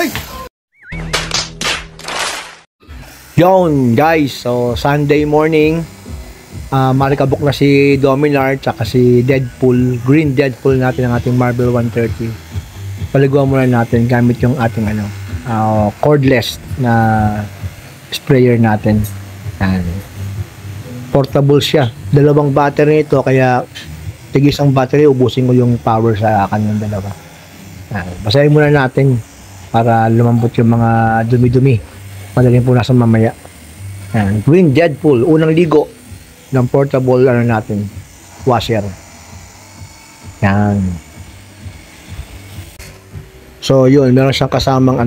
Ay! Yon guys, so Sunday morning, marikabok na si Dominar tsaka si Deadpool, Green Deadpool natin ang ating Marvel 130. Paliguan muna natin gamit yung ating cordless na sprayer natin. Yan. Portable siya. Dalawang battery nito kaya tigis ang battery, ubusin ko yung power sa kanyang dalawa. Yan. Basahin muna natin para lumambot yung mga dumi-dumi. Madaling punasan mamaya. Yan. Green Deadpool, unang ligo ng portable natin, washer. Yan. So yun, meron siyang kasamang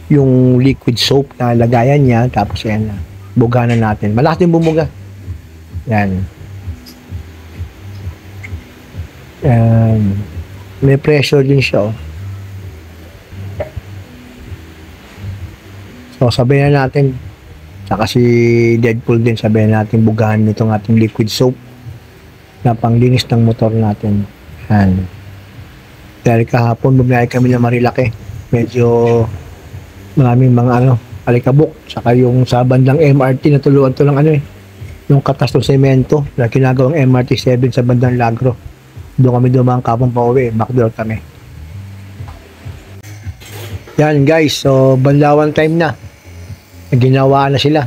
yung liquid soap na lagayan niya, tapos yan, buganan natin. Malakas din bumuga. Yan. Yan. May pressure din siya, oh. So, sabihin na natin, saka si Deadpool din, sabihin natin bugahan nitong ating liquid soap na panglinis ng motor natin. Yan. Dahil kahapon, bumiyay kami na Marilaki. Medyo maraming mga alikabok. Saka yung sa bandang MRT, natuluan to lang yung katas ng semento na ginagawang MRT 7 sa bandang Lagro. Doon kami dumaan kapong pauwi, backdoor kami. Yan guys, so banlawan time na. Ginawa na sila.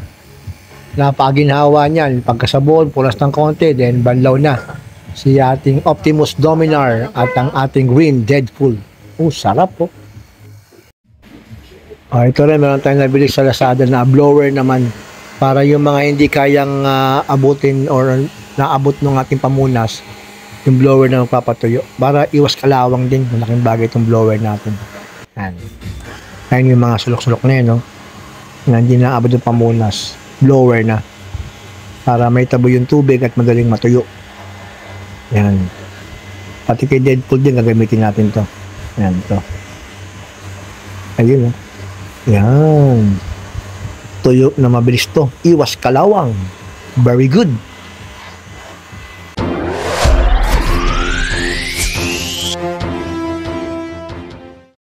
Napaginhawa niyan, pagkasabon, pulas ng konti, then banlaw na si ating Optimus Dominar at ang ating Green Deadpool. Oh, sarap po. Ito rin, meron tayong nabili sa Lazada na blower naman para yung mga hindi kayang abutin or naabot ng ating pamunas, yung blower na magpapatuyo para iwas kalawang din. Malaking bagay itong blower natin. Ayan yung mga sulok-sulok na yun, no? Na hindi na abot yung pamunas, blower na para may tabo yung tubig at madaling matuyo. Yan. Pati kay Deadpool din gagamitin natin to. Yan to. Ayun, no? Yan. Tuyo na mabilis to. Iwas kalawang. Very good.